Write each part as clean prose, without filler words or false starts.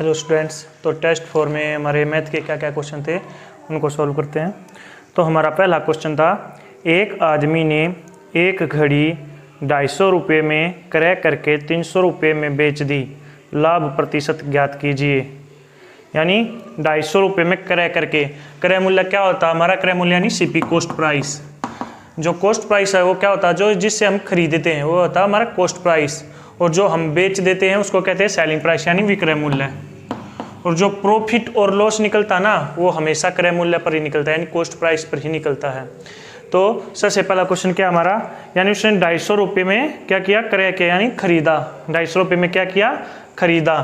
Hello students, तो test 4 में हमारे मैथ के क्या क्या क्वेश्चन थे उनको सॉल्व करते हैं। तो हमारा पहला क्वेश्चन था, एक आदमी ने एक घड़ी 250 रुपये में क्रय करके 300 रुपये में बेच दी, लाभ प्रतिशत ज्ञात कीजिए। यानी 250 रुपये में क्रय करके, क्रय मूल्य क्या होता है हमारा? क्रय मूल्य यानी सीपी, कॉस्ट प्राइस। जो कॉस्ट प्राइस है वो क्या होता है? जो जिससे हम खरीदते हैं वो होता है हमारा कॉस्ट प्राइस, और जो हम बेच देते हैं उसको कहते हैं सेलिंग प्राइस यानी विक्रय मूल्य। और जो प्रॉफिट और लॉस निकलता है ना, वो हमेशा क्रय मूल्य पर ही निकलता है, यानी कॉस्ट प्राइस पर ही निकलता है। तो सबसे पहला क्वेश्चन क्या हमारा, यानी उसने 250 रुपये में क्या किया? क्रय किया यानी खरीदा। 250 रुपये में क्या किया? खरीदा।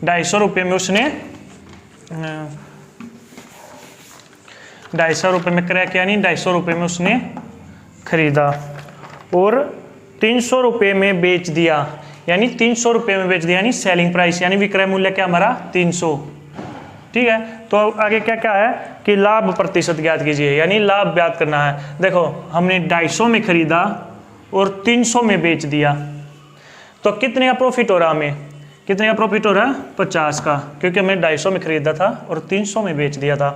250 रुपये में उसने 250 रुपये में क्रय किया यानी 250 रुपये में उसने खरीदा, और 300 रुपये में बेच दिया यानी 300 रुपये में बेच दिया, यानी सेलिंग प्राइस यानी विक्रय मूल्य क्या हमारा? 300। ठीक है, तो आगे क्या क्या है कि लाभ प्रतिशत ज्ञात कीजिए, यानी लाभ ज्ञात करना है। देखो हमने 250 में खरीदा और 300 में बेच दिया, तो कितने का प्रॉफिट हो रहा? हमें कितने का प्रॉफिट हो रहा है? 50 का, क्योंकि हमने 250 में खरीदा था और 300 में बेच दिया था।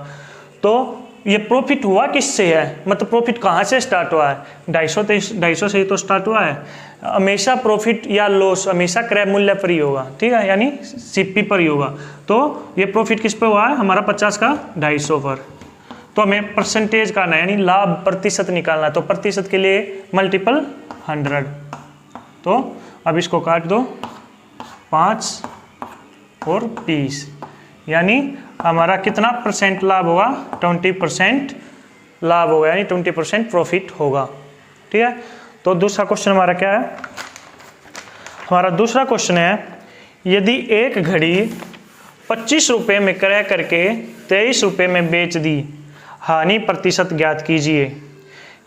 तो ये प्रॉफिट हुआ किससे है? मतलब प्रॉफिट कहाँ से स्टार्ट हुआ है? 250 से ही तो स्टार्ट हुआ है। हमेशा प्रॉफिट या लॉस हमेशा क्रय मूल्य पर ही होगा, ठीक है, यानी सीपी पर ही होगा। तो ये प्रॉफिट किस पे हुआ है हमारा? 50 का 250 पर। तो हमें परसेंटेज करना है, यानी लाभ प्रतिशत निकालना है। तो प्रतिशत के लिए मल्टीपल 100। तो अब इसको काट दो, 5 और 20, यानी हमारा कितना परसेंट लाभ होगा? 20% लाभ होगा, यानी 20% प्रॉफिट होगा। ठीक है, तो दूसरा क्वेश्चन हमारा क्या है? हमारा दूसरा क्वेश्चन है, यदि एक घड़ी 25 रुपये में क्रय करके 23 रुपये में बेच दी, हानि प्रतिशत ज्ञात कीजिए।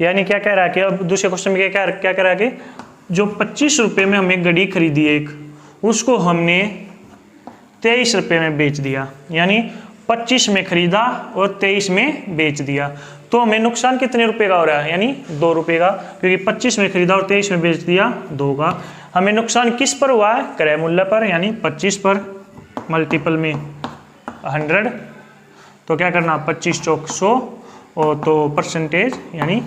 यानी क्या कह रहा है कि अब दूसरे क्वेश्चन में क्या कह रहा है कि जो 25 रुपये में हमें घड़ी खरीदी एक, उसको हमने 23 रुपये में बेच दिया, यानी 25 में खरीदा और 23 में बेच दिया। तो हमें नुकसान कितने रुपए का हो रहा है? यानी 2 रुपये का, क्योंकि 25 में खरीदा और 23 में बेच दिया 2 का। हमें नुकसान किस पर हुआ है? क्रय मूल्य पर, यानी 25 पर मल्टीपल में 100। तो क्या करना? 25 चौक 100, और तो परसेंटेज यानी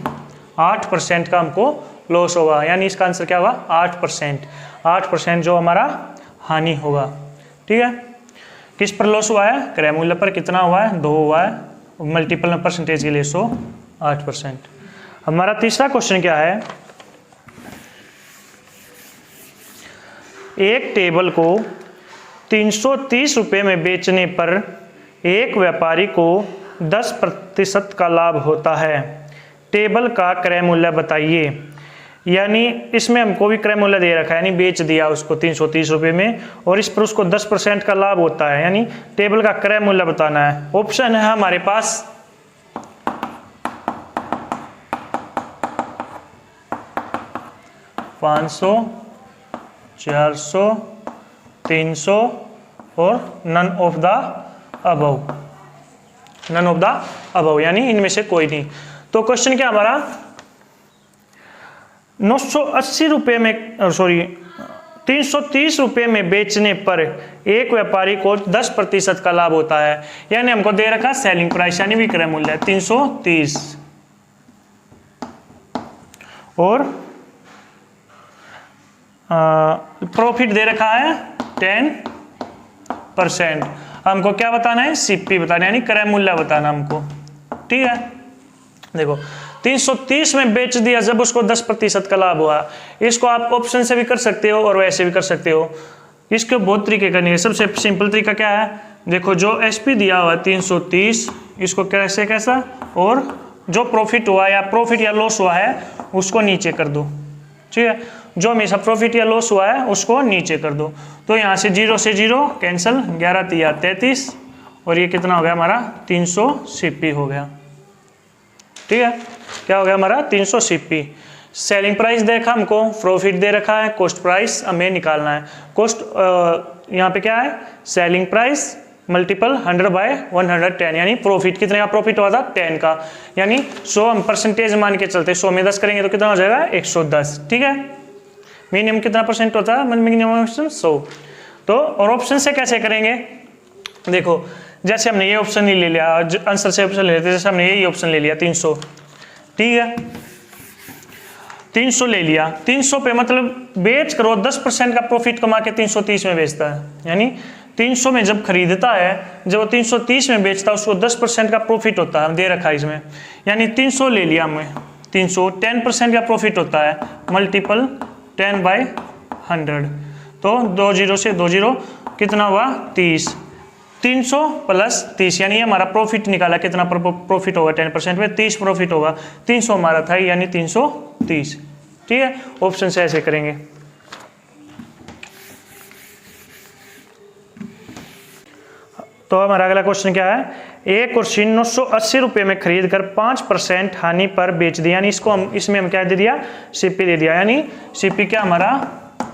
8% का हमको लॉस होगा, यानी इसका आंसर क्या होगा? 8%। 8% जो हमारा हानि होगा। ठीक है, किस पर लॉस हुआ है? क्रय मूल्य पर। कितना हुआ है? 2 हुआ है, मल्टीपल में परसेंटेज के लिए 100, 8%। हमारा तीसरा क्वेश्चन क्या है, एक टेबल को 330 रुपये में बेचने पर एक व्यापारी को 10% का लाभ होता है, टेबल का क्रय मूल्य बताइए। यानी इसमें हमको भी क्रय मूल्य दे रखा है, यानी बेच दिया उसको 330 रुपये में, और इस पर उसको 10% का लाभ होता है, यानी टेबल का क्रय मूल्य बताना है। ऑप्शन है हमारे पास 500, 400, 300 और none of the above. None of the above यानी इनमें से कोई नहीं। तो क्वेश्चन क्या हमारा? 980 रुपये में 330 रुपये में बेचने पर एक व्यापारी को 10% का लाभ होता है, यानी हमको दे रखा सेलिंग प्राइस यानी विक्रय मूल्य 330, और प्रॉफिट दे रखा है 10%। हमको क्या बताना है? सीपी बताना है, यानी क्रय मूल्य बताना हमको। ठीक है, देखो 330 में बेच दिया जब उसको 10% का लाभ हुआ। इसको आप ऑप्शन से भी कर सकते हो और वैसे भी कर सकते हो। इसके बहुत तरीके करने हैं। सबसे सिंपल तरीका क्या है? देखो जो एसपी दिया हुआ है 330, इसको कैसा, और जो प्रॉफिट हुआ या लॉस हुआ है उसको नीचे कर दो। ठीक है, जो हमेशा प्रॉफिट या लॉस हुआ है उसको नीचे कर दो। तो यहाँ से 0 से 0 कैंसिल, 11 तिया 33, और ये कितना हो गया हमारा? 300 सीपी हो गया। ठीक है, क्या हो गया हमारा? 300 सीपी। सेलिंग प्राइस देखा हमको, प्रॉफिट दे रखा है, कॉस्ट प्राइस हमें निकालना है। कॉस्ट यहाँ पे क्या है? सेलिंग प्राइस मल्टीपल 100/110, यानी प्रॉफिट कितने का प्रॉफिट हुआ था? 10 का, यानी 100 हम परसेंटेज मान के चलते, 100 में 10 करेंगे तो कितना हो जाएगा? 110। ठीक है, मिनिमम कितना परसेंट होता है? मिनिमम 100। तो और ऑप्शन से कैसे करेंगे? देखो जैसे हमने ये ऑप्शन नहीं ले लिया, आंसर से ऑप्शन ले लेते, जैसे हमने यही ऑप्शन ले लिया 300, ठीक है 300 ले लिया, 300 पे मतलब बेच करो 10% का प्रॉफिट कमा के 330 में बेचता है, यानी 300 में जब खरीदता है, जब वो 330 में बेचता है उसको 10% का प्रॉफिट होता है, दे रखा है इसमें, यानी 300 ले लिया हमने, 300 10% का प्रॉफिट होता है, मल्टीपल 10/100, तो 2 0 से 2 0 कितना हुआ 30, 300 + 30 यानी हमारा प्रॉफिट निकाला, कितना प्रॉफिट होगा 10% में 30 प्रॉफिट होगा, 300 हमारा था यानी 330, ठीक है ऑप्शन से ऐसे करेंगे। तो हमारा अगला क्वेश्चन क्या है, एक कुर्सी 980 रुपये में खरीद कर 5% हानि पर बेच दिया, यानी इसको हम इसमें हम क्या दे दिया सीपी दे दिया, यानी सीपी क्या हमारा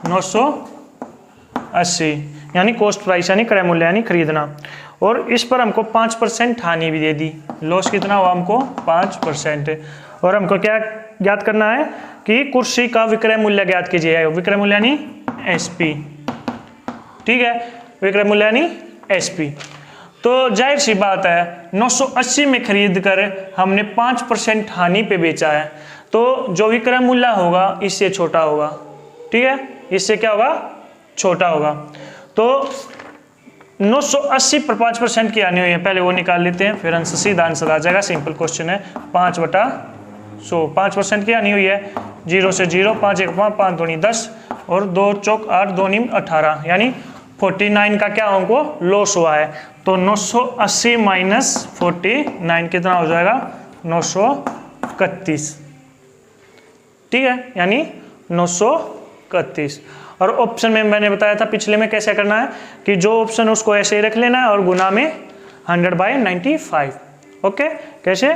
980 यानी कॉस्ट प्राइस यानी क्रय मूल्य यानी खरीदना, और इस पर हमको 5% हानि भी दे दी, लॉस कितना हुआ हमको 5%, और हमको क्या ज्ञात करना है कि कुर्सी का विक्रय मूल्य ज्ञात कीजिए, विक्रय मूल्य यानी एसपी, ठीक है विक्रय मूल्य यानी एसपी। तो जाहिर सी बात है 980 में खरीद कर हमने 5% हानि पे बेचा है, तो जो विक्रय मूल्य होगा इससे छोटा होगा, ठीक है इससे क्या होगा छोटा होगा, तो 980 पर 5% की हानि हुई है, पहले वो निकाल लेते हैं फिर आंसर सीधा आंसर आ जाएगा, सिंपल क्वेश्चन है 5/100 5% की हानि हुई है, 0 से 0 5 1 5 5 दूनी 10 और 2 चौक 8 2 नीम 18 यानी 49 का क्या हमको लॉस हुआ है, तो 980 - 49 कितना हो जाएगा 931, ठीक है यानी 931। और ऑप्शन में मैंने बताया था पिछले में कैसे करना है कि जो ऑप्शन उसको ऐसे ही रख लेना है और गुना में 100/95, ओके कैसे,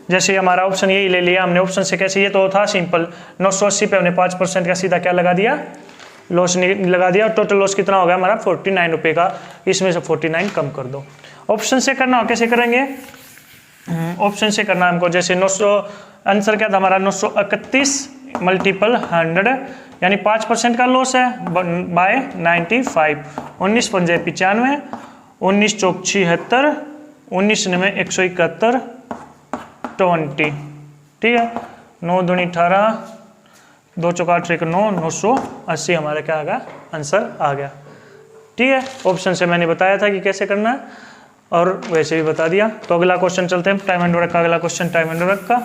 जैसे हमारा ऑप्शन यही ले लिया हमने, ऑप्शन से कैसे ये तो था सिंपल, 980 पे हमने 5% का सीधा क्या लगा दिया लॉस लगा दिया, टोटल लॉस कितना हो गया हमारा 49 रुपये का, इसमें से 49 कम कर दो। ऑप्शन से करना कैसे करेंगे, ऑप्शन से करना हमको, जैसे 900 आंसर क्या था हमारा 931 मल्टीपल 100 यानी 5% का लॉस है बाय 95, 19 पंजे 95, 19 चौक 76, 19 में 171 20, ठीक है 9 दूनी 18 2 चौक 8 1 9 980 हमारा क्या आ गया आंसर आ गया, ठीक है ऑप्शन से मैंने बताया था कि कैसे करना है और वैसे भी बता दिया। तो अगला क्वेश्चन चलते हैं टाइम एंड वर्क का, अगला क्वेश्चन टाइम एंड वर्क का।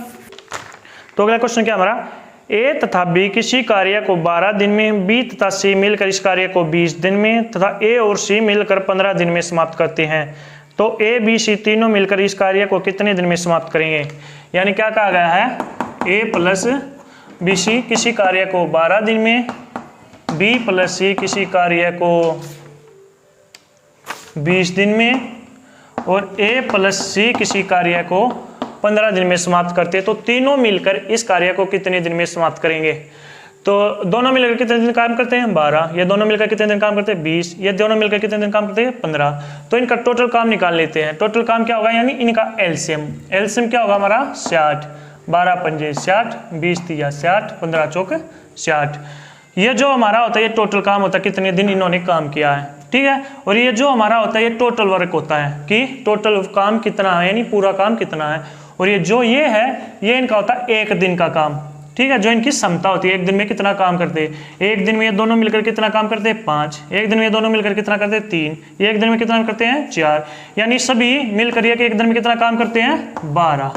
तो अगला क्वेश्चन क्या हमारा, ए तथा बी किसी कार्य को 12 दिन में, बी तथा सी मिलकर इस कार्य को 20 दिन में तथा ए और सी मिलकर 15 दिन में समाप्त करते हैं, तो ए बी सी तीनों मिलकर इस कार्य को कितने दिन में समाप्त करेंगे, यानी क्या कहा गया है ए प्लस बी सी किसी कार्य को 12 दिन में, बी प्लस सी किसी कार्य को 20 दिन में और ए प्लस सी किसी कार्य को 15 दिन में समाप्त करते हैं, तो तीनों मिलकर इस कार्य को कितने दिन में समाप्त करेंगे। तो दोनों मिलकर कितने दिन काम करते हैं 12, ये दोनों मिलकर कितने दिन काम करते हैं 20, ये दोनों मिलकर कितने दिन काम करते हैं 15, तो इनका टोटल काम निकाल लेते हैं। टोटल काम क्या होगा यानी इनका एलसीएम, एलसीएम क्या होगा हमारा 60, 12 पंजे 60, 20 तिया 60, 15 चौक 60। ये जो हमारा होता है ये टोटल काम होता है कितने दिन इन्होंने काम किया है, ठीक है। और ये जो हमारा होता है ये टोटल वर्क होता है कि टोटल काम कितना है यानी पूरा काम कितना है, और ये जो ये है ये इनका होता है एक दिन का काम, ठीक है, जो इनकी क्षमता होती है एक दिन में कितना काम करते हैं। एक दिन में ये दोनों मिलकर कितना काम करते हैं 5, एक दिन में ये दोनों मिलकर कितना करते हैं 3, एक दिन में कितना करते हैं 4, यानी सभी मिलकर ये एक दिन में कितना काम करते हैं 12,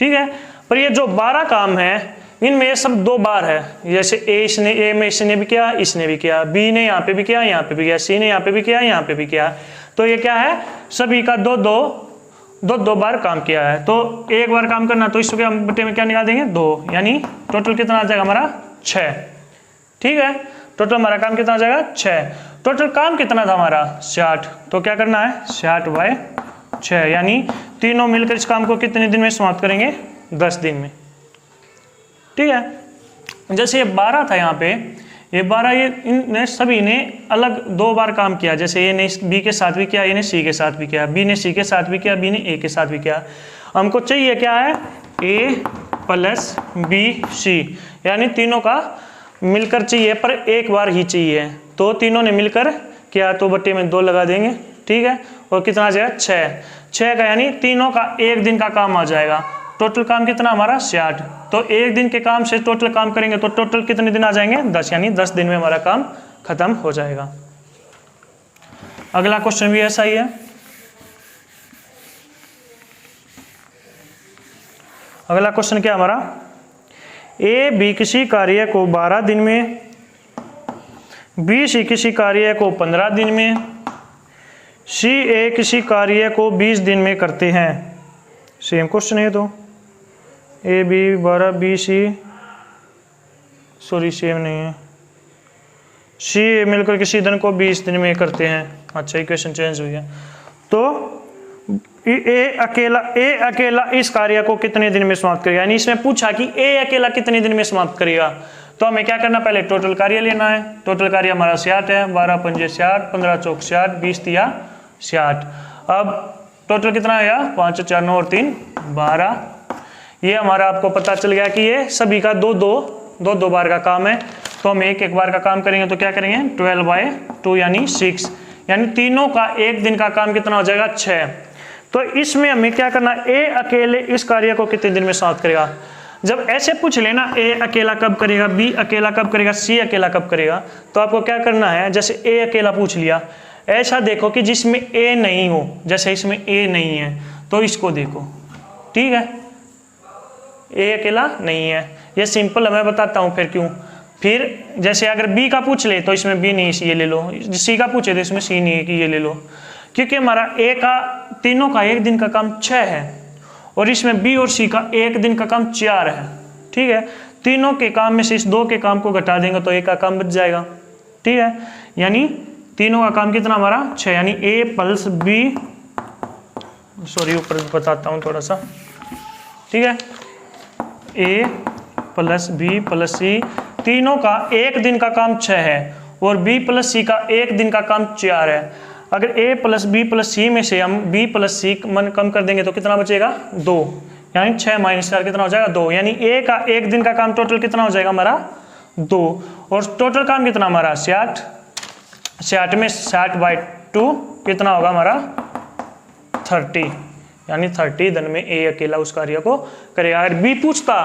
ठीक है। पर ये जो 12 काम है इनमें ये सब 2 बार है, जैसे ए में इसने भी किया, इसने भी किया, बी ने यहाँ पे भी किया, यहाँ पे भी किया, सी ने यहाँ पे भी किया, यहाँ पे भी किया, तो ये क्या है सभी का दो बार काम किया है। तो एक बार काम करना तो इसके हम बटे में क्या निकाल देंगे 2, यानी टोटल कितना आ जाएगा हमारा 6, ठीक है। टोटल हमारा काम कितना आ जाएगा 6। टोटल काम कितना था हमारा 60, तो क्या करना है 60/6, यानी तीनों मिलकर इस काम को कितने दिन में समाप्त करेंगे 10 दिन में, ठीक है। जैसे ये 12 था यहाँ पे, ये 12 ये इन सभी ने अलग 2 बार काम किया, जैसे ये ने बी के साथ भी किया, ये ने सी के साथ भी किया, बी ने सी के साथ भी किया, बी ने ए के साथ भी किया। हमको चाहिए क्या है ए प्लस बी सी, यानी तीनों का मिलकर चाहिए पर एक बार ही चाहिए, तो तीनों ने मिलकर किया तो बट्टे में 2 लगा देंगे, ठीक है, और कितना आ जाएगा 6, 6 का यानी तीनों का एक दिन का काम आ जाएगा। टोटल काम कितना हमारा 66, तो एक दिन के काम से टोटल काम करेंगे तो टोटल कितने दिन आ जाएंगे 10, यानी 10 दिन में हमारा काम खत्म हो जाएगा। अगला क्वेश्चन भी ऐसा ही है। अगला क्वेश्चन क्या हमारा, ए बी किसी कार्य को 12 दिन में, बी सी किसी कार्य को 15 दिन में, सी ए किसी कार्य को 20 दिन में करते हैं। सेम क्वेश्चन है तो, A B 12, B C, sorry same नहीं है, सी ए मिलकर किसी दिन को 20 दिन में करते हैं। अच्छा इक्वेशन चेंज हुई है। तो ए अकेला इस कार्य को कितने दिन में समाप्त करेगा, यानी इसमें पूछा कि ए अकेला कितने दिन में समाप्त करेगा। तो हमें क्या करना, पहले टोटल कार्य लेना है। टोटल कार्य हमारा 66 है, 12 पंजे 66, 15 चौक 66, 20 तिया 66। अब टोटल कितना आएगा, 5 4 9 और 3 12। ये हमारा आपको पता चल गया कि ये सभी का दो बार का काम है। तो हम एक बार का काम करेंगे तो क्या करेंगे 12/2 यानी 6, यानी तीनों का एक दिन का काम कितना हो जाएगा 6। तो इसमें हमें क्या करना, ए अकेले इस कार्य को कितने दिन में समाप्त करेगा। जब ऐसे पूछ लेना ए अकेला कब करेगा, बी अकेला कब करेगा, सी अकेला कब करेगा, तो आपको क्या करना है, जैसे ए अकेला पूछ लिया, ऐसा देखो कि जिसमें ए नहीं हो, जैसे इसमें ए नहीं है तो इसको देखो, ठीक है, ए अकेला नहीं है, ये सिंपल है, मैं बताता हूँ फिर क्यों। फिर जैसे अगर बी का पूछ ले तो इसमें बी नहीं, ये ले लो, सी का पूछे तो इसमें सी नहीं है कि ये ले लो, क्योंकि हमारा ए का तीनों का एक दिन का काम 6 है और इसमें बी और सी का एक दिन का काम 4 है, ठीक है। तीनों के काम में से इस 2 के काम को घटा देंगे तो एक का काम बच जाएगा, ठीक है, यानी तीनों का काम कितना हमारा 6, यानी ए प्लस बी, सॉरी ऊपर बताता हूँ थोड़ा सा, ठीक है, ए प्लस बी प्लस सी, तीनों का एक दिन का काम 6 है और बी प्लस सी का एक दिन का काम 4 है। अगर ए प्लस बी प्लस सी में से हम बी प्लस सी मन कम कर देंगे तो कितना बचेगा 2, यानी 6 - 4 कितना हो जाएगा 2, यानी ए का एक दिन का काम टोटल कितना हो जाएगा हमारा 2, और टोटल काम कितना हमारा 66, 66 में 60/2 कितना होगा हमारा 30, यानी 30 दिन में ए अकेला उस कार्य को करेगा। अगर बी पूछता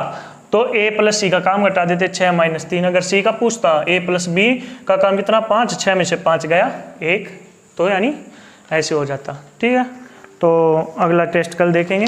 तो ए प्लस सी का काम घटा देते 6 - 3, अगर सी का पूछता ए प्लस बी का काम कितना 5, 6 में से 5 गया 1, तो यानी ऐसे हो जाता, ठीक है। तो अगला टेस्ट कल देखेंगे।